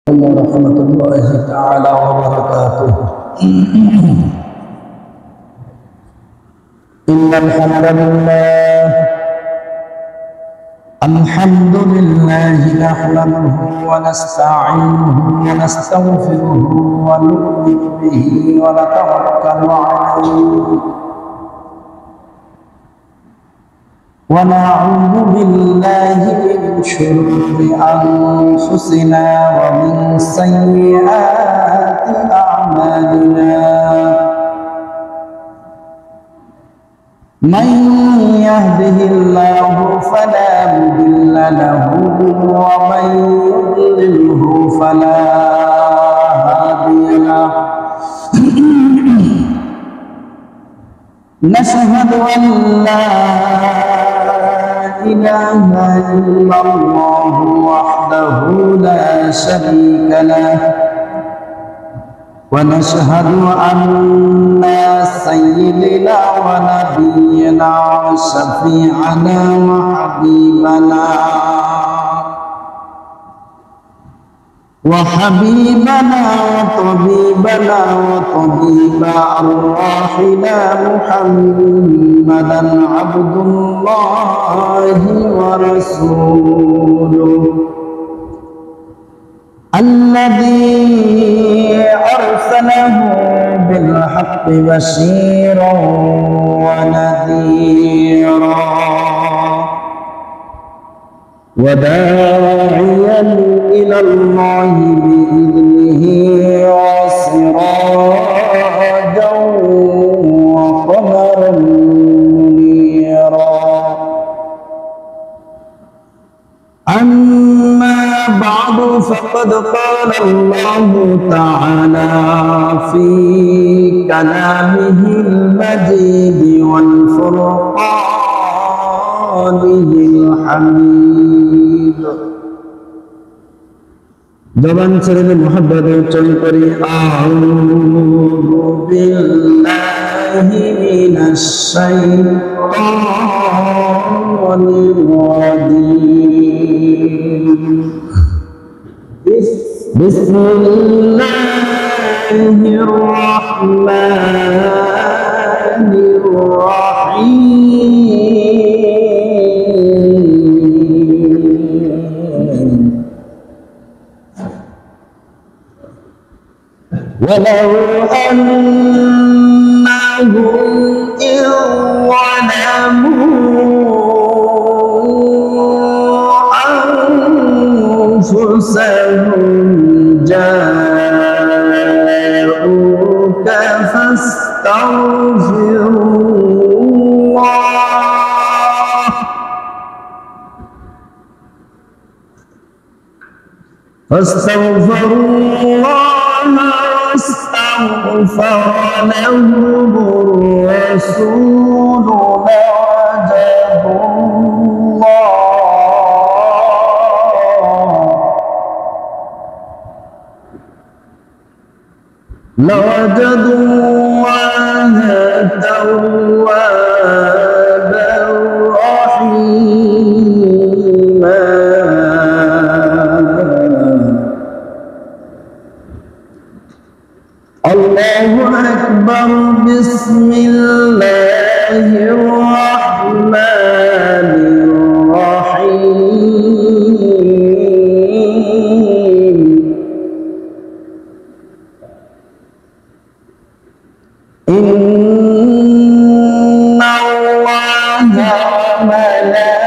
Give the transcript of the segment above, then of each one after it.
ورحمة الله تعالى وبركاته. إن الحمد لله نحمده ونستعينه ونستغفره ونؤمن به ونتوكل عليه ونعوذ بالله من شرور أنفسنا ومن سيئات أعمالنا. من يهده الله فلا مضل له ومن يضلله فلا هادي له. نشهد أن لا إله إلا الله وحده لا شريك له ونشهد أن سيدنا ونبينا وشفيعنا وحبيبنا وطبيبنا وطبيب أرواحنا محمدا عبد الله ورسوله الذي أرسله بالحق بشيرا ونذيرا وداعيا إلى الله بإذنه وسراجا وقمرا منيرا. أما بعد فقد قال الله تعالى في كلامه المجيد والفرقانه الحميد. জবান ছেড়ে মুহাব্বতে উচ্চারণ করি আউযু বিল্লাহি মিনাশ শাইতানির রাজীম। বিসমিল্লাহির রাহমানির রাহিম। ولو أنهم إذ ظلموا أنفسهم جاءوك فاستغفروا الله واستغفر لهم الرسول لوجدوا الله توابا رحيما. الله أكبر. بسم الله الرحمن الرحيم. إن الله وملائكته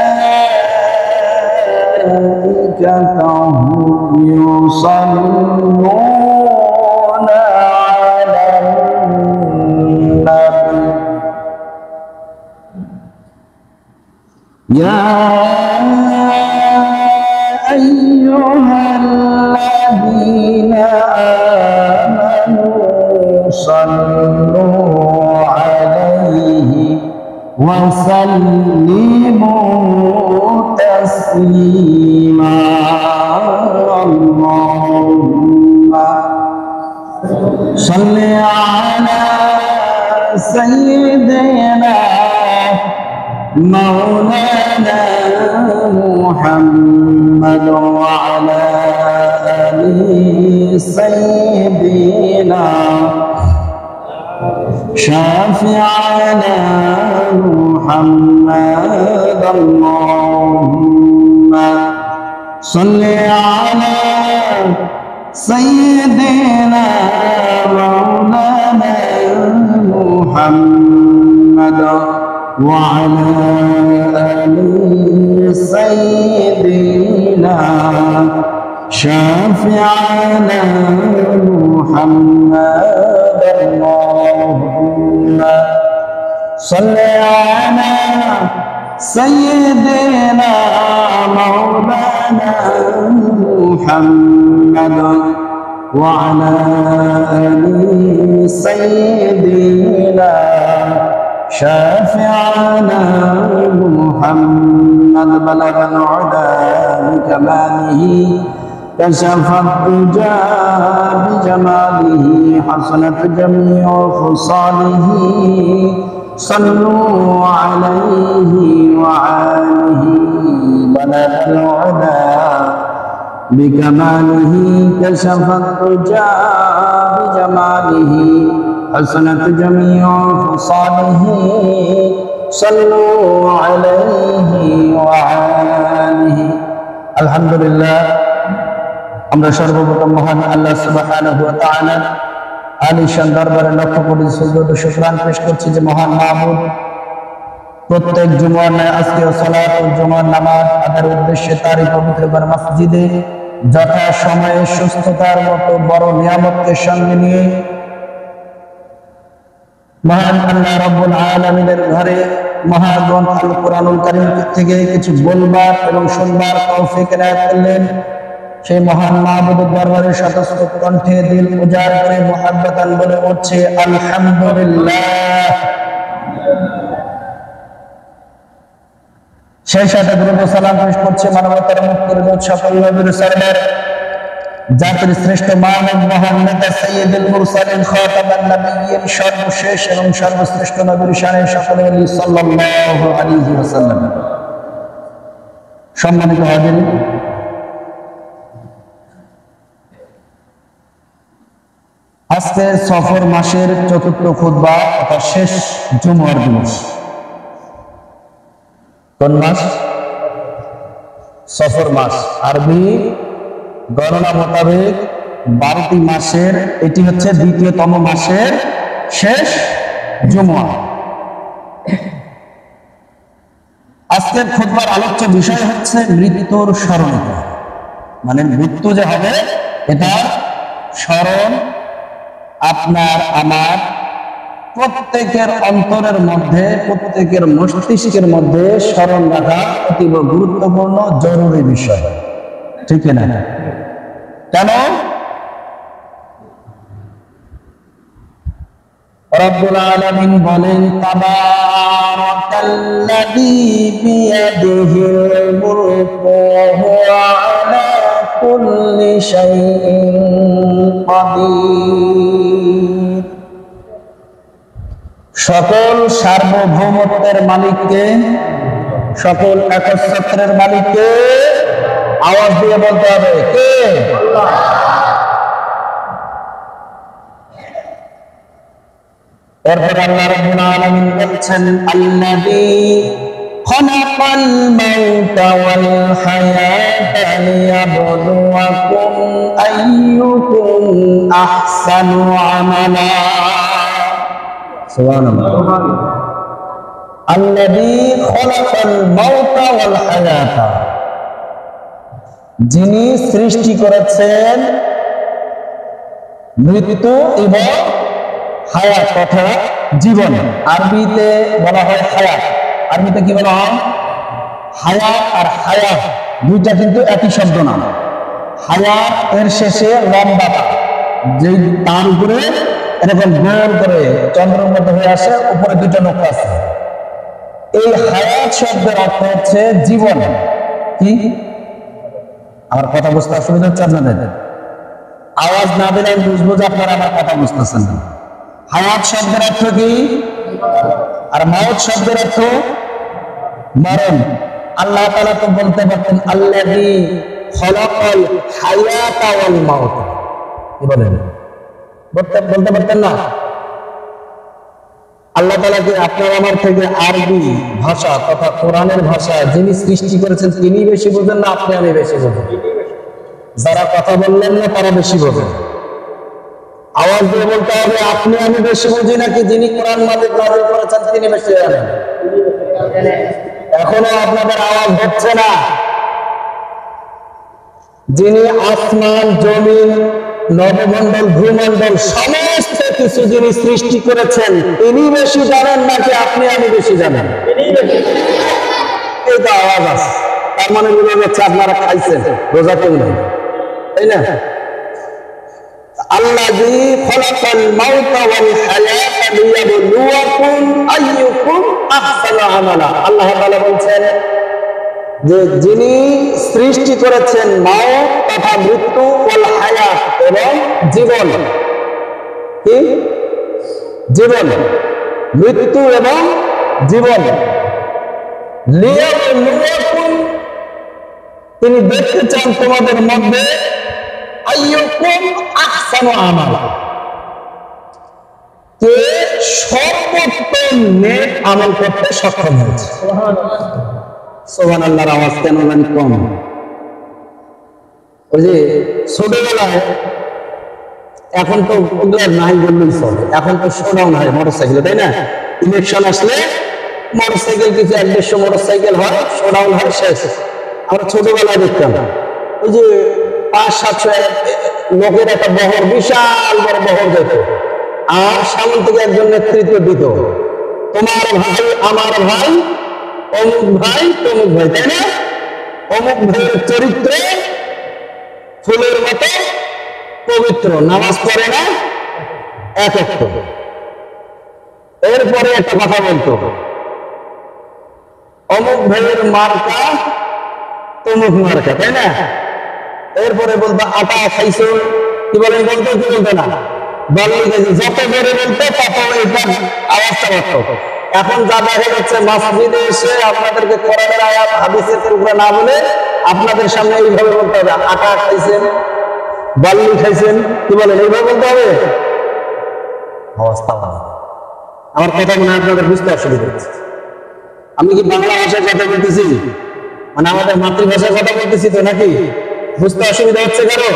يصلون يا أيها الذين آمنوا صلوا عليه وسلموا تسليما. اللهم صل على سيدنا مولانا محمد وعلى آله سيدنا شافعنا محمد اللهم صل على سيدنا مولانا محمد وعلى آل سيدنا شافعنا محمد اللهم صل على سيدنا مولانا محمد وعلى آل سيدنا شافعنا محمد بلغ العلا بكماله كشف الدجى بجماله حسنت جميع خصاله صلوا عليه وعاله بلغ العلا بكماله كشف الدجى بجماله حسنت جميع خصاله صلوا عليه وآله الحمد لله আমরা সর্বপ্রথম মহান আল্লাহ সুবহানাহু ওয়া তাআলা আলিশান দরবারে লক্ষ কোটি সুজুদ ও শুকরান পেশ করছি যে মহান মাবুদ প্রত্যেক জুমার ন্যায় আজকেও সালাত ও জুমার নামাজ আদায়ের উদ্দেশ্যে তারই পবিত্র ঘর মসজিদে যথা সময়ে সুস্থতার মতো বড় নিয়ামতকে সঙ্গে নিয়ে মহান আল্লাহ রাব্বুল আলামিনের ঘরে মহাগ্রন্থ আল কোরআনুল কারীম থেকে কিছু বলবার এবং শুনবার তৌফিক এনায়েত করলেন। সেই মহান মাহবুবের দরবারে শতশত কণ্ঠে দিল উজাড় করে মুহাব্বতান বলে উঠছে আলহামদুলিল্লাহ। সেই সাথে দ্রুত সালাম পেশ করছে মানবতার মুক্তির দূত সকল নবীর সরদার জাতির শ্রেষ্ঠ মানব মহান নেতা সাইয়্যিদুল মুরসালিন খাতামান নবিয়্যিন সর্বশেষ এবং সর্বশ্রেষ্ঠ নবীর শানে সকলে বলি সাল্লাল্লাহু আলাইহি ওয়াসাল্লাম। সম্মানিত হাজির, আজকে সফর মাসের চতুর্থ খুতবা অর্থাৎ শেষ জুমার দিবস। কোন মাস? সফর মাস। আরবি গণনা মোতাবেক 12টি মাসের এটি হচ্ছে দ্বিতীয়তম মাসের শেষ জুমা। আজকের খুতবার আলোচ্য বিষয় হচ্ছে মৃত্যুর স্মরণ, মানে মৃত্যু যে হবে এটা স্মরণ আপনার আমার প্রত্যেকের অন্তরের মধ্যে, প্রত্যেকের মস্তিষ্কের মধ্যে স্মরণ রাখা অতীব গুরুত্বপূর্ণ জরুরি বিষয়, ঠিক না? কেন? রব্বুল আলামিন বলেন তাবারাকাল্লাযী বিয়াদিহিল মুলকু ওয়া হুয়া আলা কুল্লি শাইইন কাদির। সকল সার্বভৌমত্বের মালিককে, সকল একচ্ছত্রের মালিককে আওয়াজ দিয়ে বলতে হবে কে? এরপর আল্লাহ রাব্বুল আলামিন বলছেন আল্লাযী খালাকাল মাউতা ওয়াল হায়াতা লিয়াবলুয়াকুম আইয়ুকুম আহসানু আমালা। সুবহানাল্লাহ। আল্লাযী খালাকাল মাউতা ওয়াল হায়াতা, যিনি সৃষ্টি করেছেন মৃত্যু এবং হায়াত তথা জীবন। আরবিতে বলা হয় হায়াত। আরবিতে কি বলা হয়? হায়াত আর হায়াত দুইটা কিন্তু একই শব্দ না। হায়াত এর শেষে লম্বা যে তার উপরে এরকম গোল করে চন্দ্রের মতো হয়ে আসে, উপরে দুটো নৌকা আছে। এই হায়াত শব্দের অর্থ হচ্ছে জীবন। কি আমার কথা বুঝতে অসুবিধা হচ্ছে আপনাদের? আওয়াজ না দিলে আমি বুঝবো যে আপনারা আমার কথা বুঝতেছেন না। হায়াত শব্দের অর্থ কি? আর মাউত শব্দের অর্থ মরণ। আল্লাহ তাআলা তো বলতে পারতেন আল্লাযী খালাকাল হায়াতা ওয়াল মাউত, কি বলেন? বলতে পারতেন না? আল্লাহ তাআলা কি আপনার আমার থেকে আরবি ভাষা তথা কোরআনের ভাষা যিনি সৃষ্টি করেছেন তিনি বেশি বোঝেন না আপনি আমি বেশি বোঝেন? যারা কথা বললেন না তারা বেশি বোঝেন। আওয়াজ দিয়ে বলতে হবে আপনি আমি বেশি বুঝি নাকি যিনি কোরআন নাযিল করেছেন তিনি বেশি জানেন? এখনো আপনাদের আওয়াজ হচ্ছে না। যিনি আসমান জমিন নবমণ্ডল ভূমণ্ডল সমস্ত কিছু যিনি সৃষ্টি করেছেন তিনি বেশি জানেন নাকি আপনি আমি বেশি জানেন? এই তো আওয়াজ আছে, তার মানে মনে হচ্ছে আপনারা খাইছেন, রোজা কেউ নেই, তাই না? আল্লাযী খালাকাল মাউতা ওয়াল হায়াতা লিয়াবলুয়াকুম আইয়ুকুম আহসানু আমালা। আল্লাহ তাআলা বলছেন যে যিনি সৃষ্টি করেছেন মাউত তথা মৃত্যু ওয়াল হায়াত এবং জীবন, কি জীবন, মৃত্যু এবং জীবন, লিয়াবলুয়াকুম তিনি দেখতে চান তোমাদের মধ্যে আইয়ুকুম আহসানু আমালা, কে সর্বোত্তম নেক আমল করতে সক্ষম হয়েছে। সুবহানাল্লাহর আওয়াজ কেন জানি কম। ওই যে ছোটবেলায়, এখন তো ওগুলো নাই বললেই চলে, এখন তো শোডাউন হয় মোটরসাইকেলে, তাই না? ইলেকশন আসলে মোটরসাইকেল কিছু 150 মোটরসাইকেল হয়, শোডাউন হয়, শেষ। আমরা ছোটবেলায় দেখতাম ওই যে 500-700 লোকের একটা বহর, বিশাল বড় বহর যেত, আর সামনে থেকে একজন নেতৃত্ব দিত, তোমার ভাই আমার ভাই, অমুক ভাই তমুক ভাই, তাই না? অমুক ভাইয়ের চরিত্র ফুলের মতো পবিত্র, নামাজ পড়ে না এক এক। এরপরে একটা কথা বলতো, অমুক ভাইয়ের মার্কা তমুক মার্কা, তাই না? এরপরে বলতো আটা খাইছো, কি বলেন? বলতো কি বলতো না? বাল্লি খাইছো, যত করে বলতো তত এইটার আওয়াজটা বাড়তো। এখন যা দেখা যাচ্ছে মসজিদে এসে আপনাদেরকে কোরআনের আয়াত হাদিসের উপরে না বলে আপনাদের সামনে এইভাবে বলতে হবে, আটা খাইছেন, বাল্লি খাইছেন, কি বলেন? এইভাবে বলতে হবে। অবস্থা আমার কথা মনে হয় আপনাদের বুঝতে অসুবিধা হচ্ছে। আমি কি বাংলা ভাষায় কথা বলতেছি, মানে আমাদের মাতৃভাষায় কথা বলতেছি তো, নাকি বুঝতে অসুবিধা হচ্ছে কারো?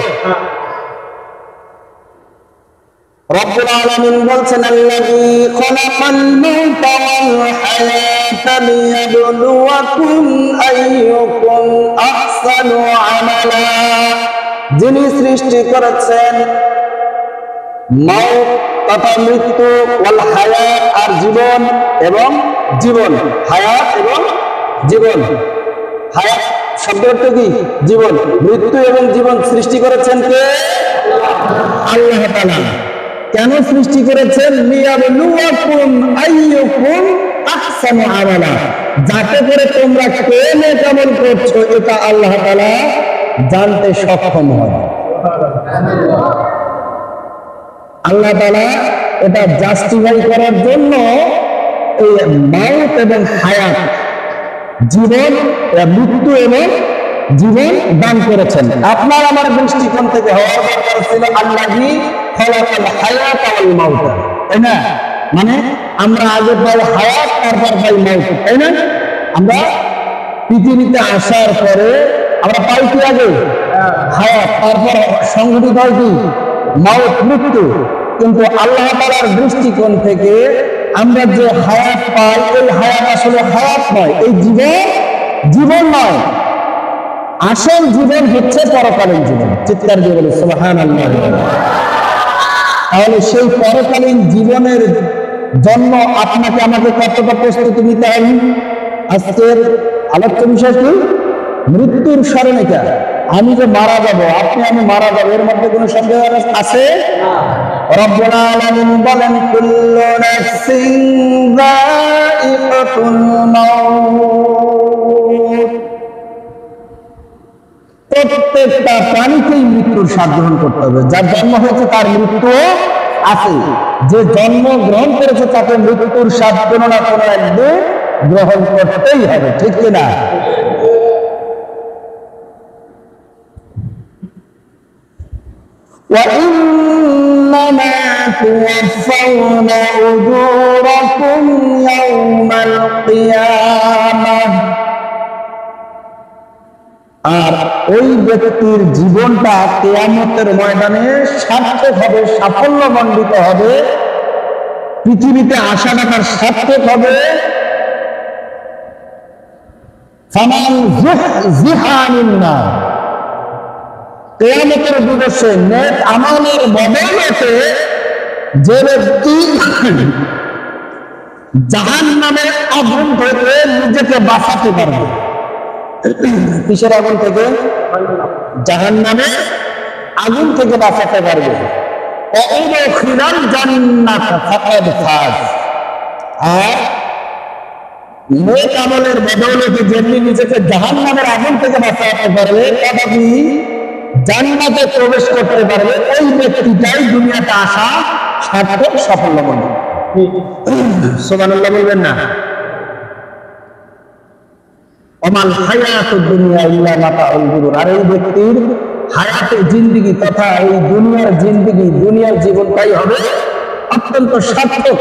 রব্বুল আলামিন বলছেন আল্লাযী খালাকাল মাউতা ওয়াল হায়াতা লিয়াবলুয়াকুম আইয়ুকুম আহসানু আমালা, যিনি সৃষ্টি করেছেন মাউত তথা মৃত্যু ওয়াল হায়াত আর জীবন এবং জীবন, হায়াত এবং জীবন। হায়াত শব্দ অর্থ কি? জীবন। মৃত্যু এবং জীবন সৃষ্টি করেছেন কে? আল্লাহ তাআলা। কেন সৃষ্টি করেছেন? লিয়াবলুয়াকুম আইয়ুকুম আহসানু আমালা, যাতে করে তোমরা কে নেক আমল করছো এটা আল্লাহ তাআলা জানতে সক্ষম হয়। আল্লাহ তাআলা এটা জাস্টিফাই করার জন্য এই মাউত এবং হায়াত, জীবন, মৃত্যু এবং জীবন দান করেছেন। আপনার আমার দৃষ্টিকোণ থেকে হওয়ার দরকার ছিল আল্লাযী খালাকাল হায়াতা ওয়াল মাউতা, তাই না? মানে আমরা আগে পাই হায়াত, তারপর পাই মাউত, তাই না? আমরা পৃথিবীতে আসার পরে আমরা পাই কি আগে? হায়াত, তারপর সংঘটিত হয় কি? মাউত, মৃত্যু। কিন্তু আল্লাহ তাআলার দৃষ্টিকোণ থেকে আমরা যে হায়াত পাই, এই হায়াত আসলে হায়াত নয়, এই জীবন জীবন নয়, আসল জীবন হচ্ছে পরকালীন জীবন। চিৎকার দিয়ে বলি সুবহানাল্লাহ। তাহলে সেই পরকালীন জীবনের জন্য আপনাকে আমাকে কতটা প্রস্তুতি নিতে হবে? আজকের আলোচ্য বিষয় কি? মৃত্যুর স্মরণিকা। আমি যে মারা যাব, আপনি আমি মারা যাব, এর মধ্যে কোনো সন্দেহ আছে? রব্বুল আলামিন বলেন কুল্লু নাফসিন যায়িকাতুল মাউত, প্রত্যেকটা প্রাণীকেই মৃত্যুর স্বাদ গ্রহণ করতে হবে। যার জন্ম হয়েছে তার মৃত্যু আছে, যে জন্ম গ্রহণ করেছে তাকে মৃত্যুর স্বাদ কোনো না কোনো একদিন গ্রহণ করতেই হবে, ঠিক কিনা? وإنما توفون أجوركم يوم القيامة আর ওই ব্যক্তির জীবনটা কিয়ামতের ময়দানে সার্থক হবে, সাফল্যমণ্ডিত হবে, পৃথিবীতে আসাটা তার সার্থক হবে। ফামান যুহজিহা আনিন নার, কিয়ামতের দিবসে নেক আমলের বদৌলতে যে ব্যক্তি জাহান্নামের আগুন থেকে নিজেকে বাঁচাতে পারবে। কিসের আগুন থেকে? জাহান্নামের আগুন থেকে বাঁচাতে পারবে। ওয়াউদখিলাল জান্নাত ফাকাদ ফাজ, আর নেক আমলের বদৌলতে যেমনি নিজেকে জাহান্নামের আগুন থেকে বাঁচাতে পারবে, তথাপি জান্নাতে প্রবেশ করতে পারবে, ওই ব্যক্তিটাই দুনিয়াতে আসা সার্থক সাফল্য বলবে। সুবহানাল্লাহ বলবেন না? ওমাল হায়াতুদ দুনিয়া ইল্লা মাতাউল গুরুর, আর এই ব্যক্তির হায়াতে জিন্দেগি তথা এই দুনিয়ার জিন্দেগি, দুনিয়ার জীবনটাই হবে অত্যন্ত সার্থক।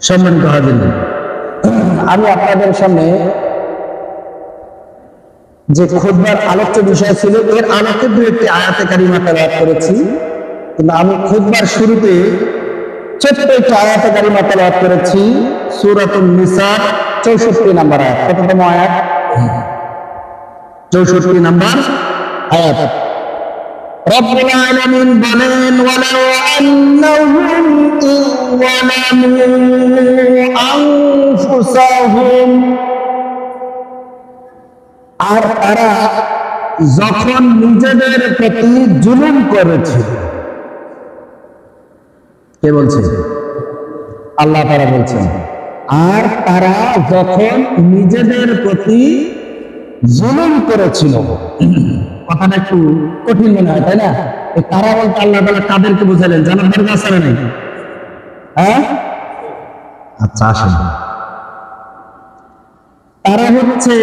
সম্মানিত হাজির, আমি আপনাদের সামনে যে খুতবার আলোচ্য বিষয় ছিল এর আলোকে দু একটি আয়াতে কারিমা তেলাওয়াত করেছি, কিন্তু আমি খুতবার শুরুতে ছোট্ট একটি আয়াতে কারিমা তেলাওয়াত করেছি, সূরাতুন নিসা 64 নম্বর আয়াত। কততম আয়াত? 64 নম্বর আয়াত। রব্বুল আলামিন বলেন, ওয়ালাউ আন্নাহুম ইযলামু আনফুসাহুম, আর তারা যখন নিজেদের প্রতি জুলুম করেছে। কে বলছে? আল্লাহ তাআলা বলছেন, আর তারা যখন নিজেদের প্রতি জুলুম করেছিল। কথাটা একটু কঠিন মনে হয়, তাই না? তারা বলতে আল্লাহ তাআলা কাদেরকে বুঝালেন জানার দরকার আছে না? হ্যাঁ, আচ্ছা আসেন। তারা হচ্ছে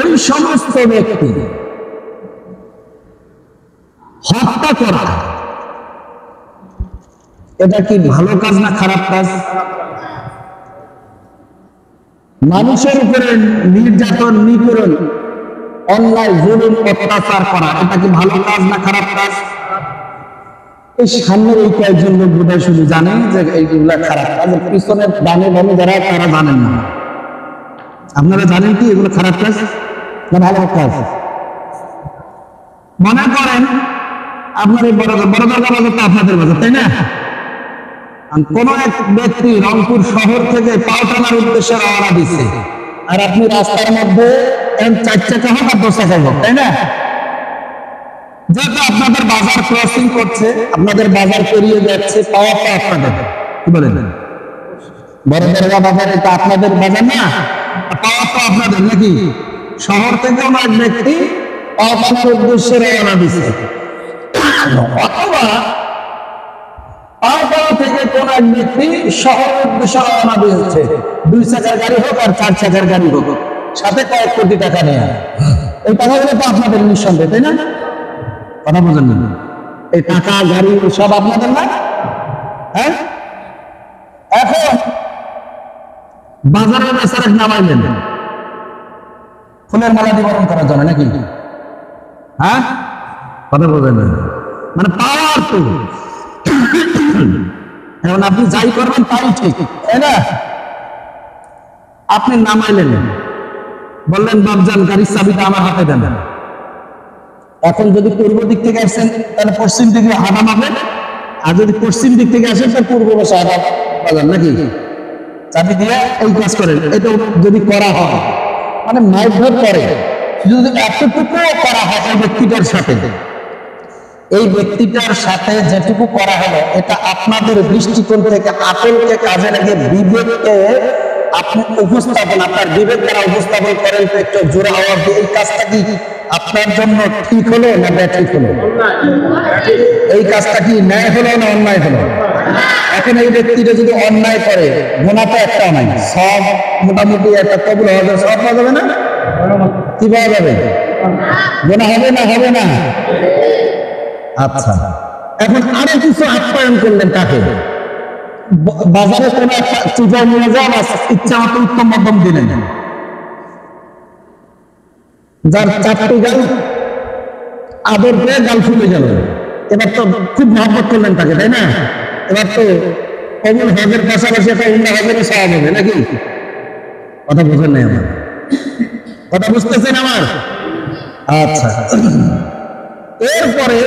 ওই সমস্ত ব্যক্তি, হত্যা করা এটা কি ভালো কাজ না খারাপ কাজ? মানুষের উপরে নির্যাতন, নিপীড়ন, অন্যায়, জুলুম, অত্যাচার করা এটা কি ভালো কাজ না খারাপ কাজ? এই সামনের এই কয়েকজন লোক বোধহয় শুধু জানেন যে এইগুলা খারাপ কাজ, পিছনের ডানে বামে যারা তারা জানেন না। আপনারা জানেন কি এগুলো খারাপ কাজ না ভালো কাজ? মনে করেন আপনার এই বড় দরগা বাজার তো আপনাদের বাজার, তাই না? কোন এক ব্যক্তি রংপুর শহর থেকে পাওটানার উদ্দেশ্যে রওনা দিচ্ছে, আর আপনি রাস্তার মধ্যে 4 চাকা হোক আর 10 চাকা হোক, তাই না? যেহেতু আপনাদের বাজার ক্রসিং করছে, আপনাদের বাজার পেরিয়ে যাচ্ছে, পাওয়া তো আপনাদের, কি বলেন? বড় দরগা বাজার এটা আপনাদের বাজার না, পাওয়া তো আপনাদের নাকি? শহর থেকে এক ব্যক্তি পাওয়াটানার উদ্দেশ্যে রওনা দিচ্ছে, অথবা পাওয়া থেকে কোন এক ব্যক্তি শহরের উদ্দেশ্যে রওনা দিয়েছে, 2 চাকার গাড়ি হোক আর 4 চাকার গাড়ি হোক, সাথে কয়েক কোটি টাকা নেয়। এই টাকাগুলো তো আপনাদের নিঃসন্দেহ, তাই না? কথা বোঝেন না? এই টাকা গাড়ি সব আপনাদের না? হ্যাঁ, এখন বাজারে বেচারা নামাইলেন ফুলের মালা বিতরণ করার জন্য নাকি? হ্যাঁ, কথা বোঝেন না? মানে পাওয়ার তো এখন আপনি যাই করবেন তাই ঠিক, তাই না? আপনি নামাইলেন, বললেন বাবজান গাড়ির চাবিটা আমার হাতে দেন। এখন যদি পূর্ব দিক থেকে আসেন তাহলে পশ্চিম দিকে হাঁটা মারবেন, আর যদি পশ্চিম দিক থেকে আসেন তাহলে পূর্ব বসে হাঁটা বাজান নাকি? চাবি দিয়ে এই কাজ করেন। এটা যদি করা হয় মানে মাইভর করে, যদি এতটুকুও করা হয় এই ব্যক্তিটার সাথে, এই ব্যক্তিটার সাথে যেটুকু করা হলো এটা আপনাদের দৃষ্টিকোণ থেকে আকলকে কাজে লাগিয়ে বিবেককে আপনি উপস্থাপন, আপনার বিবেক দ্বারা উপস্থাপন করেন তো একটু জোরে আওয়াজ দিয়ে, এই কাজটা কি আপনার জন্য ঠিক হলো না ঠিক হলো? এই কাজটা কি ন্যায় হলো না অন্যায় হলো? এখন এই ব্যক্তিটা যদি অন্যায় করে, গুনাহ তো একটা নাই, সব মোটামুটি একটা কবুল হওয়া যাবে, সব পাওয়া যাবে না? কি পাওয়া যাবে? গুনাহ হবে না? হবে না? আচ্ছা, এখন আরো কিছু আপ্যায়ন করলেন কাকে? বাজারে কোন একটা চিঠা নিয়ে যান, ইচ্ছা মতো উত্তম মধ্যম দিলেন, যার 4টি গাল আদর পেয়ে গাল ফুলে গেল। এবার তো খুব মহব্বত করলেন তাকে, তাই না? এবার তো কবুল হজের পাশাপাশি একটা উমরা হজেরও সওয়াব হবে নাকি? কথা বুঝেন নাই আমার? কথা বুঝতেছেন আমার? আচ্ছা, এরপরে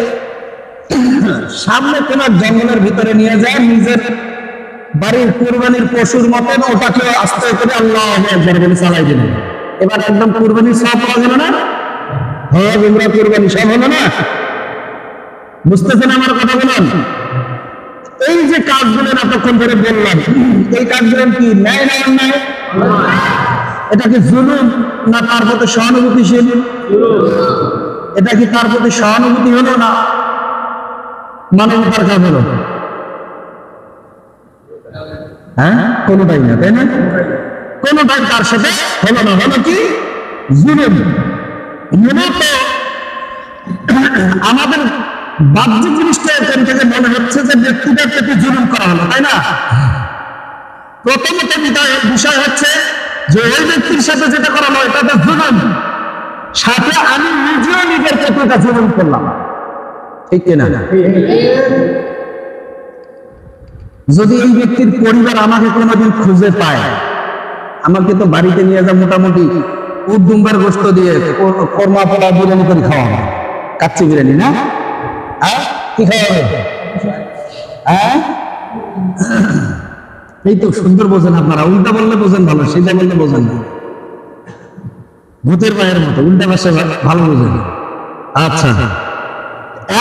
সামনে কোন জঙ্গলের ভিতরে নিয়ে যায়, নিজের বাড়ির কুরবানির পশুর মতন ওটাকে আস্তে করে আল্লাহু আকবার বলে চালাই দিলেন। এবার একদম কুরবানির সব পাওয়া গেল না? হজ উমরা কুরবানি সব হলো না? বুঝতেছেন আমার কথা? বলুন, এই যে কাজগুলো এতক্ষণ ধরে বললাম, এই কাজগুলো কি ন্যায় না অন্যায়? এটা কি জুলুম না তার প্রতি সহানুভূতিশীল? এটা কি তার প্রতি সহানুভূতি হলো না মানবতার কাজ হলো? হ্যাঁ, কোনটাই না, তাই না? কোনটাই তার সাথে হলো না, হলো কি জুলুম। মূলত আমাদের বাহ্যিক জিনিসটা এখান থেকে মনে হচ্ছে যে ব্যক্তিদের প্রতি জুলুম করা হলো, তাই না? প্রথমত বিষয় হচ্ছে যে ওই ব্যক্তির সাথে যেটা করা হলো এটা তো জুলুম, সাথে আমি নিজেও নিজের প্রতি এটা জুলুম করলাম, ঠিক কিনা? যদি এই ব্যক্তির পরিবার আমাকে কোনোদিন খুঁজে পায়, আমাকে তো বাড়িতে নিয়ে যা মোটামুটি উদ্দুম্বার গোস্ত দিয়ে কর্মা পোলা বিরিয়ানি করে খাওয়াবে, কাচ্চি বিরিয়ানি না? কি খাওয়াবে? এই তো সুন্দর বোঝেন আপনারা, উল্টা বললে বোঝেন ভালো, সিধা বললে বোঝেন না, ভূতের পায়ের মতো উল্টা পাশে ভালো বোঝেন। আচ্ছা,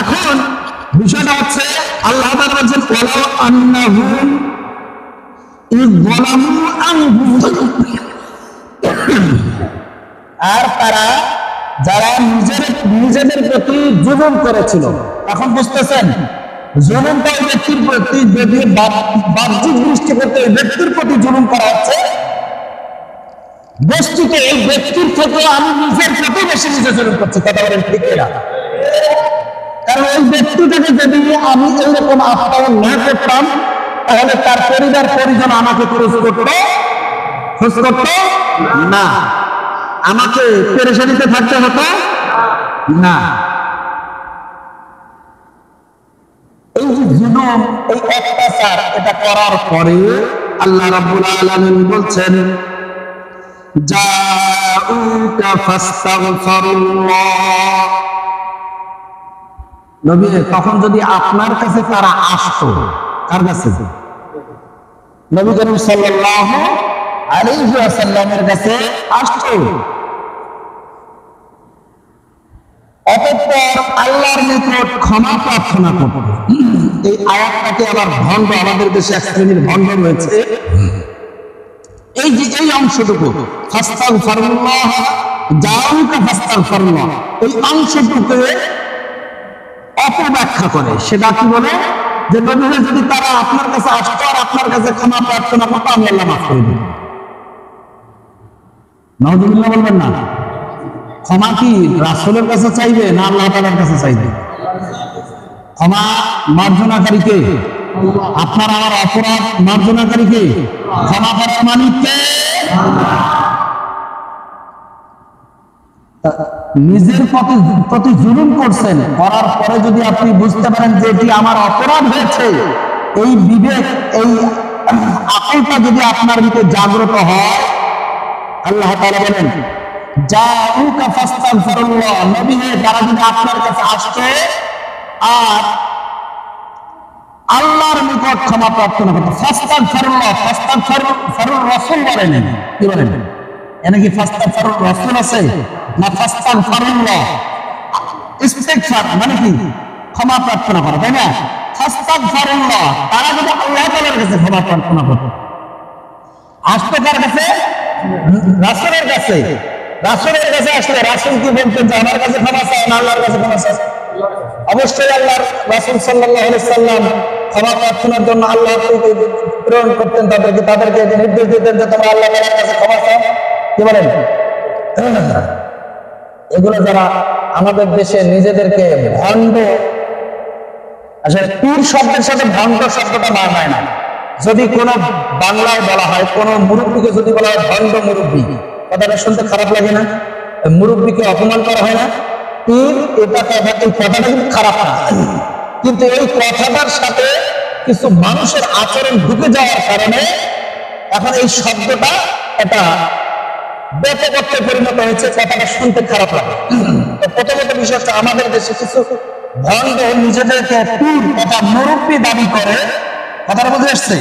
এখন বিষয়টা হচ্ছে আল্লাহ তাআলা বলেন ওয়ালাউ আন্নাহুম ইয যালামু আনফুসাহুম, আর তারা যারা নিজেদের প্রতি জুলুম করেছিল। এখন বুঝতেছেন জুলুমটা ওই ব্যক্তির প্রতি, যদি বাহ্যিক দৃষ্টি করতে ওই ব্যক্তির প্রতি জুলুম করা হচ্ছে, বস্তুতে এই ব্যক্তির থেকে আমি নিজের প্রতি বেশি নিজে জুলুম করছি। কথা বলেন ঠিক কিনা? কারণ ওই ব্যক্তিটাকে যদি আমি এইরকম আপ্যায়ন না করতাম, তাহলে তার পরিবার পরিজন আমাকে খোঁজ করতো না, আমাকে পেরেশানিতে থাকতে হতো না। এই যে জুলুম, এই অত্যাচার, এটা করার পরে আল্লাহ রাব্বুল আলামিন বলছেন জাউকা ফাস্তাগফিরুল্লাহ, নবী তখন যদি আপনার কাছে তারা আসতো, কার কাছে? নবী করিম সাল্লাল্লাহু আলাইহি ওয়াসাল্লামের কাছে আসতো, অতঃপর আল্লাহর নিকট ক্ষমা প্রার্থনা করত। এই আয়াতটাকে আবার ভণ্ড, আমাদের দেশে এক শ্রেণীর ভণ্ড রয়েছে, এই যে এই অংশটুকু ফাস্তাগফিরুল্লাহ জাউকা ফাস্তাগফিরুল্লাহ, এই অংশটুকু অপব্যাখ্যা করে। সেটা কি বলে? যে নবী যদি তারা আপনার কাছে আসতো আর আপনার কাছে ক্ষমা প্রার্থনা করতো, আমি আল্লাহ মাফ করে দিই। নাউযুবিল্লাহ বলবেন না? ক্ষমা কি রাসূলের কাছে চাইবে না আল্লাহ তাআলার কাছে চাইবে? ক্ষমা মার্জনাকারী কে? আপনার আমার অপরাধ মার্জনাকারী কে? ক্ষমা করার মালিক কে? নিজের প্রতি জুলুম করছেন, করার পরে যদি আপনি বুঝতে পারেন যে এটি আমার অপরাধ হয়েছে, এই বিবেক, এই আকলটা যদি আপনার ভিতরে জাগ্রত হয়, আল্লাহ তাআলা বলেন জাউকা ফাস্তাগফিরুল্লাহ, নবী হে তারা যদি আপনার কাছে আসছে আর আল্লাহর নিকট ক্ষমা প্রার্থনা করতো, ফাস্তাগফিরুল্লাহ, ফাস্তাগফিরুর রাসূল বলেন, কি বলেন? এনে কি ফাস্তাগফিরুর রাসূল আছে না ফাস্তাগফিরুল্লাহ? ইস্তিগফার মানে কি? ক্ষমা প্রার্থনা করা, তাই না? ফাস্তাগফিরুল্লাহ, তারা যদি আল্লাহ তাআলার কাছে ক্ষমা প্রার্থনা করতো, আসতো কার কাছে? রাসূলের কাছে। রাসূলের কাছে আসলে রাসূল কি বলতেন যে আমার কাছে ক্ষমা চাও না আল্লাহর কাছে ক্ষমা চাও? অবশ্যই আল্লাহর রাসূল সাল্লাল্লাহু আলাইহি সাল্লাম ক্ষমা প্রার্থনার জন্য আল্লাহকে প্রেরণ করতেন, তাদেরকে নির্দেশ দিতেন যে তোমরা আল্লাহ তাআলার কাছে ক্ষমা চাও। কি বলেন? এগুলো যারা আমাদের দেশে নিজেদেরকে ভণ্ড আসলে পীর শব্দের সাথে ভণ্ড শব্দটা মানায় না। যদি কোনো বাংলায় বলা হয়, কোনো মুরব্বীকে যদি বলা হয় ভণ্ড মুরব্বী, কথাটা শুনতে খারাপ লাগে না? মুরব্বীকে অপমান করা হয় না? পীর, এটা এই কথাটা কিন্তু খারাপ না, কিন্তু এই কথাটার সাথে কিছু মানুষের আচরণ ঢুকে যাওয়ার কারণে এখন এই শব্দটা একটা ব্যাপকত্বে পরিণত হয়েছে, কথাটা শুনতে খারাপ লাগে। প্রথমত বিষয় হচ্ছে আমাদের দেশে কিছু ভণ্ড নিজেদেরকে পীর তথা মুরব্বী দাবি করে, কথাটা বুঝে আসছে?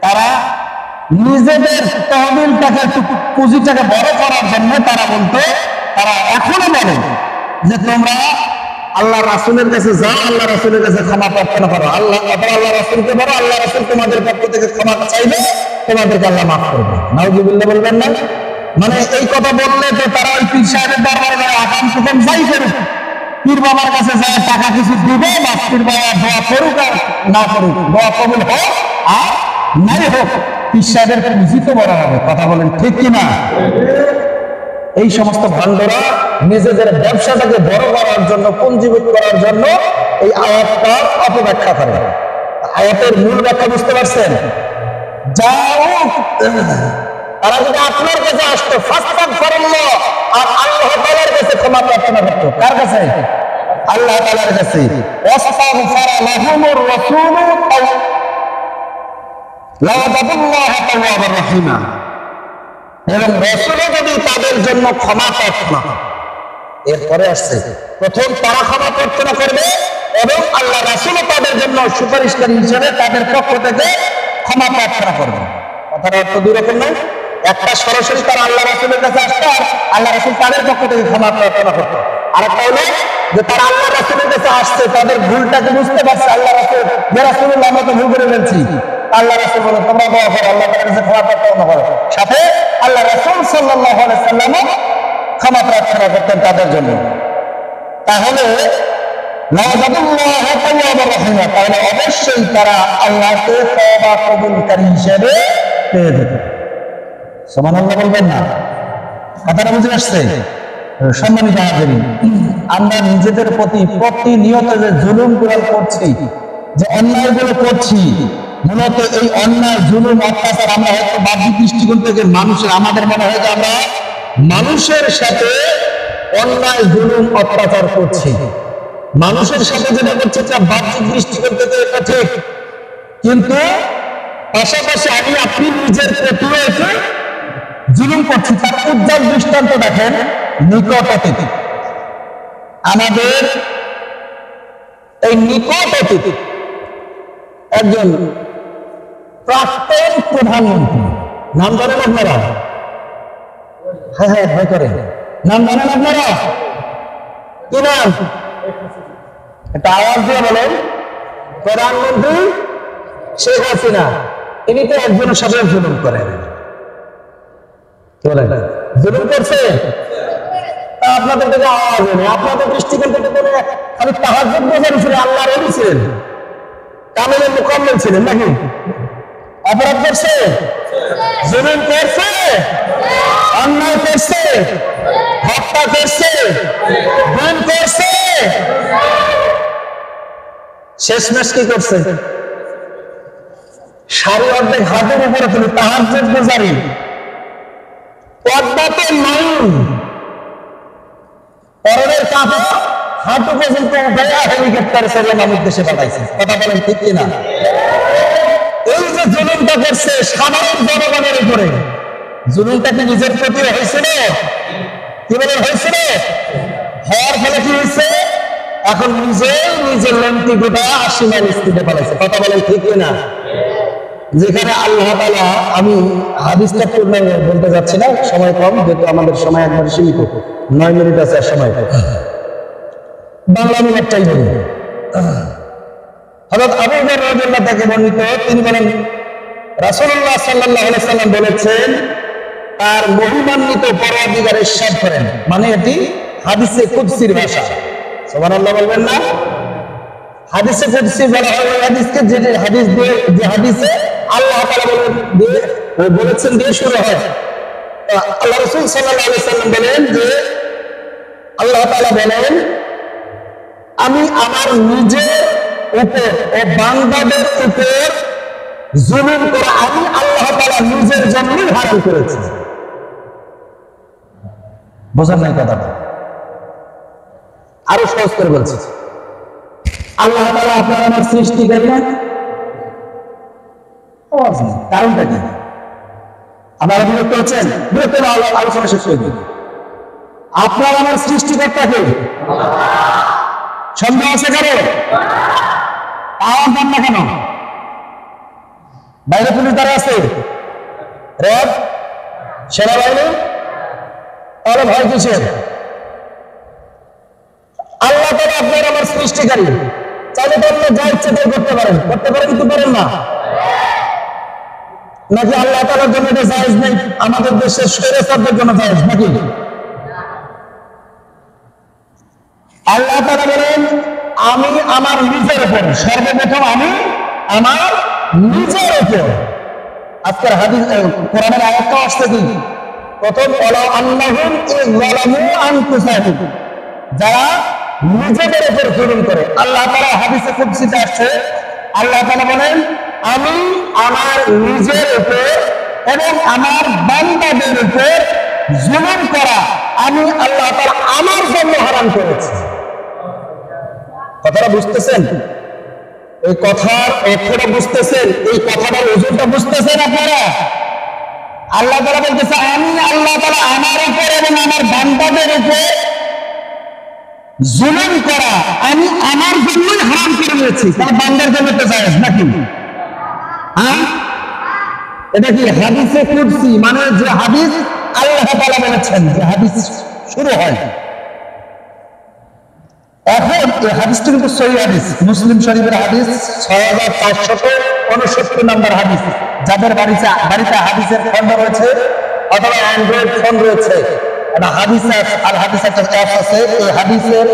তারা নিজেদের তহবিলটাকে, পুঁজিটাকে বড় করার জন্য তারা বলতে, তারা এখনো বলে যে তোমরা আল্লাহ রাসূলের কাছে যাও, আল্লাহ রাসূলের কাছে ক্ষমা প্রার্থনা করো, আল্লাহ রাসূলকে বলো, আল্লাহ রাসূল তোমাদের পক্ষ থেকে ক্ষমা চাইবে, তোমাদেরকে আল্লাহ মাফ করবে। নাউযুবিল্লাহ বলবেন না? মানে এই কথা বললে তো তারা ওই পীর সাহেবের দরবারে আকাম কুকাম যাই করুক, পীর বাবার কাছে যায় টাকা কিছু দিবে, বা পীর বাবা দোয়া করুক আর না করুক, দোয়া কবুল হোক আর নাই হোক, পীর সাহেবের পুঁজি তো বড় হবে। কথা বলেন ঠিক কিনা? এই সমস্ত ভণ্ডরা নিজেদের ব্যবসাটাকে বড় করার জন্য, পুঞ্জীভূত করার জন্য এই আয়াতটার অপব্যাখ্যা করে। আয়াতের মূল ব্যাখ্যা বুঝতে পারছেন? তারা যদি আপনার কাছে আসতো, ফাস্তাগফিরুল্লাহ, আর আল্লাহ তাআলার কাছে ক্ষমা প্রার্থনা করতো। কার কাছে? আল্লাহ তাআলার কাছে। ওয়াস্তাগফারা লাহুমুর রাসূলু লাওয়াজাদুল্লাহ তাওয়াবার রহিমা, এবং রাসূল যদি তাদের জন্য ক্ষমা প্রার্থনা, এরপরে আসছে প্রথম তারা ক্ষমা প্রার্থনা করবে এবং আল্লাহ রাসূল তাদের জন্য সুপারিশকারী হিসেবে তাদের পক্ষ থেকে ক্ষমা প্রার্থনা করবে। কথার অর্থ দুই রকম নয়, একটা সরাসরি তারা আল্লাহ রাসূলের কাছে আসতো আর আল্লাহ রাসূল তাদের পক্ষ থেকে ক্ষমা প্রার্থনা করতো, আর একটা হলো যে তারা আল্লাহ রাসূলের কাছে আসছে, তাদের ভুলটাকে বুঝতে পারছে, আল্লাহ রাসূল, ইয়া রাসূলুল্লাহ আমরা তো ভুল করে ফেলছি, আল্লাহ রাসূল বলে তোমরা দোয়া করো, আল্লাহ তাআলার কাছে ক্ষমা প্রার্থনা করো, সাথে আল্লাহ রাসূল সাল্লাল্লাহু আলাইহি ওয়াসাল্লাম ক্ষমা প্রার্থনা করতেন তাদের জন্য। তাহলে লাওয়াজাদুল্লাহ তাওয়াবার রহিমা, তাহলে অবশ্যই তারা আল্লাহকে তওবা কবুলকারী হিসেবে পেয়ে যেত। সুবহানাল্লাহ বলবেন না? কথাটা বুঝে আসছে? সম্মানিত হাজিরিন, আমরা নিজেদের প্রতি প্রতিনিয়ত যে জুলুমগুলো করছি, যে অন্যায়গুলো করছি, মূলত এই অন্যায় জুলুম অত্যাচার আমরা হয়তো বাহ্যিক দৃষ্টিকোণ থেকে মানুষের, আমাদের মনে হয় যে আমরা মানুষের সাথে অন্যায় জুলুম অত্যাচার করছি, মানুষের সাথে যেটা করছে তা বাহ্যিক দৃষ্টিকোণ থেকে এটা ঠিক, কিন্তু পাশাপাশি আমি আপনি নিজের প্রতিও একে জুলুম করছি। তার উজ্জ্বল দৃষ্টান্ত দেখেন নিকট অতীত। আমাদের এই নিকট অতীত একজন প্রাক্তন প্রধানমন্ত্রী, নাম জানেন আপনারা? হ্যাঁ হ্যাঁ ভয় করেন, নাম জানেন আপনারা? কি নাম? একটা আওয়াজ দিয়ে বলেন। প্রধানমন্ত্রী শেখ হাসিনা, ইনি তো একজনের সাথে জুলুম করেন। কি বলেন? জুলুম করছে? আপনাদের থেকে আওয়াজ নেই, আপনাদের দৃষ্টিকোণ থেকে কোনো খালি তাহাজ্জুদ বোঝানো ছিল, আল্লাহর ওলি ছিলেন, কামেলে মুকাম্মেল ছিলেন নাকি? অপরাধ করছে? জুলুম করছে? অন্যায় করছে? হত্যা করছে? খুন করছে? শেষমেশ কি করছে? সারি অর্ধেক হাতের উপরে তুমি তাহাজ্জুদ গুজারি, পর্দাতে নাই, পরনের কাপড় হাঁটু পর্যন্ত উঠাইয়া হেলিকপ্টার ছেড়ে মানুষ দেশে পাঠাইছে। কথা বলেন ঠিক কিনা? এই যে জুলুমটা করছে সাধারণ জনগণের উপরে, জুলুমটা কি নিজের প্রতি হয়েছিল? কি বলে হয়েছিল? হওয়ার ফলে কি হয়েছে? এখন নিজের লেন্টি গোটা 80 মাইল স্পিডে পালাইছে। কথা বলেন ঠিক কিনা? যেখানে আল্লাহ তাআলা, আমি হাদিসটা পূর্ণ বলতে যাচ্ছি না, সময় কম, যেহেতু আমাদের সময় একবার সীমিত, 9 মিনিট আছে সময়, বাংলা মিনিটটাই বলি। হযরত আবু হুরায়রা রাদিয়াল্লাহু থেকে বর্ণিত, তিনি বলেন রাসূলুল্লাহ সাল্লাল্লাহু আলাইহি ওয়াসাল্লাম বলেছেন, তার মহিমান্বিত পরওয়ারদিগার ইরশাদ করেন, মানে এটি হাদিসে কুদসির ভাষা। সুবহানাল্লাহ বলবেন না? হাদিসে কুদসি বলা হয় ওই হাদিসকে, যে হাদিস দিয়ে, যে হাদিসে আল্লাহ তাআলা বলেছেন দিয়ে শুরু হয়। আল্লাহ রাসূল সাল্লাল্লাহু আলাইহি ওয়াসাল্লাম বলেন যে আল্লাহ তাআলা বলেন, আমি আমার নিজের উপর ও বান্দাদের উপর জুলুম করা আমি আল্লাহ তাআলা নিজের জন্যই হারাম করেছি। বোঝেন নাই কথাটা? আরো সহজ করে বলছি, আল্লাহ তাআলা আপনার আমার সৃষ্টি করলেন, কারণটা কি? আপনারা বিরক্ত হচ্ছেন? বিরক্ত আলোচনা শেষ করে দিন। আপনার আমার সৃষ্টিকর্তা কে? সন্দেহ আছে কারো? আওয়াজ দেন না কেন? বাইরে পুলিশ দ্বারা আছে, র্যাব, সেনাবাহিনী, তাহলে ভয় কিসের? আল্লাহ তাআলা আপনার আমার সৃষ্টিকারী, চাইলে তো আপনি যা ইচ্ছে তাই করতে পারেন কিন্তু পারেন না। নাকি আল্লাহ তাআলার জন্য এটা জায়েজ নেই, আমাদের দেশের শরীয়তের জন্য জায়েজ নাকি? আল্লাহ তাআলা বলেন আমি আমার নিজের উপর, সর্বপ্রথম আমি আমার নিজের উপর। আজকের হাদিস কোরআনের আয়াতটা আসছে কি? প্রথম ওয়ালা আন্নাহুম ইযলামু আনফুসাহুম, যারা নিজেদের উপর জুলুম করে। আল্লাহ তাআলা হাদিসে কুদসিতে আসছে, আল্লাহ তাআলা বলেন আমি আমার নিজের উপর এবং আমার বান্দাদের উপর জুলুম করা আমি আল্লাহ তাআলা আমার জন্য হারাম করেছি। কথাটা বুঝতেছেন? এই কথার অর্থটা বুঝতেছেন? এই কথাটার ওজনটা বুঝতেছেন আপনারা? আল্লাহ তাআলা বলতেছে আমি আল্লাহ তাআলা আমার উপর এবং আমার বান্দাদের উপর জুলুম করা আমি আমার জন্যই হারাম করে নিয়েছি। তার বান্দার জন্য তো জায়েজ নাকি? হ্যাঁ, এটা কি হাদিসে কুদসি, মানে যে হাদিস আল্লাহ তাআলা বলেছেন, যে হাদিস শুরু হয়। এখন এই হাদিসটি কিন্তু সহিহ হাদিস, মুসলিম শরীফের হাদিস 6469 নম্বর হাদিস। যাদের বাড়িতে হাদিসের খন্ড রয়েছে অথবা অ্যান্ড্রয়েড ফোন রয়েছে, একটা হাদিস আল হাদিস একটা অ্যাপ আছে, এই হাদিসের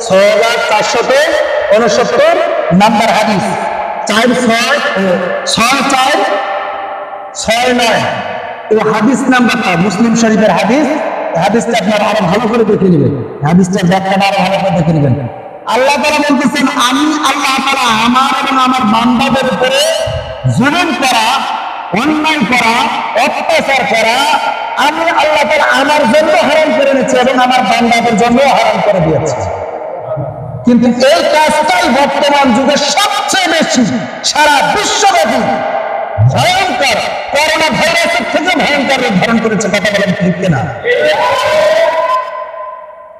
6469 নম্বর হাদিস 466469 এই হাদিস নাম্বারটা মুসলিম শরীফের হাদিস। হাদিসটা আপনারা আরো ভালো করে দেখে নেবেন, হাদিসটার ব্যাখ্যাটা আরো ভালো করে দেখে নেবেন। আল্লাহ তাআলা বলতেছেন আমি আল্লাহ তাআলা আমার এবং আমার বান্দাদের উপরে জুলুম করা, অন্যায় করা, অত্যাচার করা আমি আল্লাহ তাআলা আমার জন্য হারাম করে নিয়েছি এবং আমার বান্দাদের জন্য হারাম করে দিয়েছি। কিন্তু এই কাজটাই বর্তমান যুগে সবচেয়ে বেশি সারা বিশ্বব্যাপী ভয়ঙ্কর, করোনা ভাইরাসের থেকে ভয়ঙ্কর রূপ ধারণ করেছে। কথা বলেন ঠিক কিনা?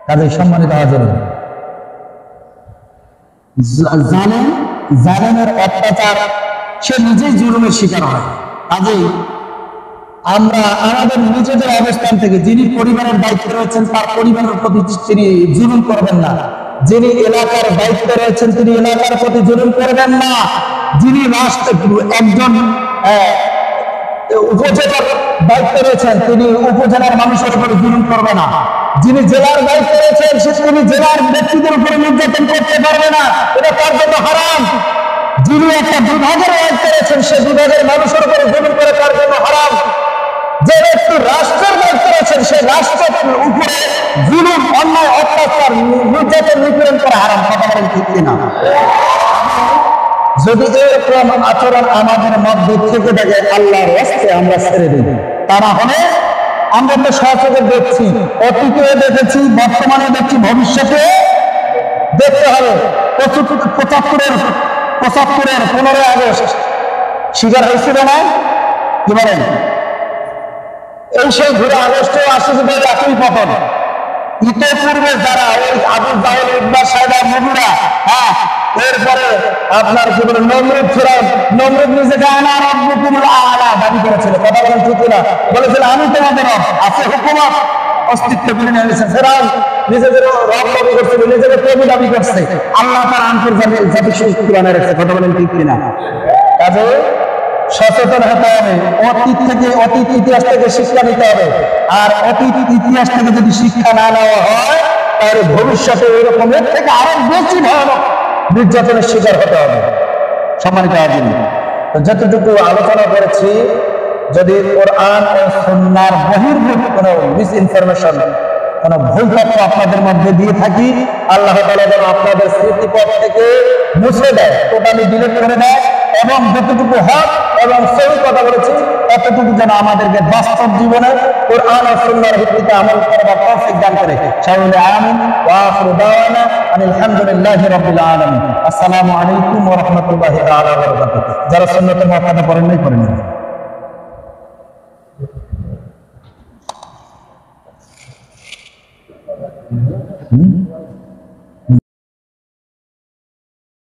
কাজে সম্মানিত হাজির, জালেমের অত্যাচার সে নিজেই জুলুমের শিকার হয়। কাজেই আমরা আমাদের নিজেদের অবস্থান থেকে যিনি পরিবারের দায়িত্বে রয়েছেন তার পরিবারের প্রতি তিনি জুলুম করবেন না, যিনি এলাকার দায়িত্বে রয়েছেন তিনি এলাকার প্রতি জুলুম করবেন না, যিনি একজন উপজেলার দায়িত্বে রয়েছেন তিনি উপজেলার মানুষের উপরে জুলুম করবে না, যিনি জেলার দায়িত্বে রয়েছেন তিনি জেলার ব্যক্তিদের উপরে নির্যাতন করতে পারবে না, এটা তার জন্য হারাম। যিনি একটা বিভাগের দায়িত্বে রয়েছেন সে বিভাগের মানুষের উপরে জুলুম করে তার জন্য হারাম। যে ব্যক্তি রাষ্ট্রের দায়িত্বে রয়েছেন সে রাষ্ট্রের উপরে জুলুম, অন্যায়, অত্যাচার, নির্যাতন, নিপীড়ন করা হারাম। কথা বলেন ঠিক কিনা? যদি এরকম আচরণ আমাদের মধ্যে থেকে থাকে আল্লাহর রাস্তে আমরা ছেড়ে দিই, তা না হলে আমরা তো সচেতন দেখছি, অতীতে দেখেছি, বর্তমানে দেখছি, ভবিষ্যতে দেখতে হবে। 75-এর 15ই আগস্ট শিকার হয়েছিল না? কি বলেন? এই সেই ঘুরে আগস্টে আসছে যে একই পতন। ইতিপূর্বে যারা ওই আবু জাহেল, ইবনা সাইবা, মুগিরা, হ্যাঁ, এরপরে আপনার কি বলে নমরুদ ফিরাউন, নমরুদ নিজেকে আনা রাব্বুকুমুল আ'লা দাবি করেছিল। কথা বলেন ঠিক না? বলেছিল আমি তোমাদের রব, আছে হুকুমত, অস্তিত্ব বলে নিয়েছে। ফিরাউন নিজেকে রব দাবি করছে, নিজেকে প্রভু দাবি করছে। আল্লাহ তার আন্তর্জাতিক জাতিসংঘ বানায় রেখেছে। কথা বলেন ঠিক কিনা? কাজে সচেতন হতে হবে, অতীত ইতিহাস থেকে শিক্ষা নিতে হবে। আর অতীত ইতিহাস থেকে যদি শিক্ষা না নেওয়া হয় তাহলে ভবিষ্যতে এরকম এর থেকে আরো বেশি ভয়ানক নির্যাতনের শিকার হতে হবে। সম্মানিত হাজির, যতটুকু আলোচনা করেছি, যদি কোরআন ও সুন্নাহর বহির্ভূত কোনো মিস ইনফরমেশন কোন ভুল তথ্য আপনাদের মধ্যে দিয়ে থাকি, আল্লাহ তাআলা যেন আপনাদের স্মৃতিপথ থেকে মুছে দেয়, টোটালি ডিলিট করে দেয়, এবং যতটুকু হক এবং সহি কথা বলেছি ততটুকু যেন আমাদেরকে বাস্তব জীবনে কোরআন ও সুন্নাহর ভিত্তিতে আমল করার তৌফিক দান করে। সকলে আমিন। ওয়া আখিরু দাওয়ানা আলহামদুলিল্লাহি রাব্বিল আলামিন। আসসালামু আলাইকুম ওয়া রাহমাতুল্লাহি তাআলা ওয়া বারাকাতুহু। যারা সুন্নাতের মুওয়াফাকা করেন নাই করেন না।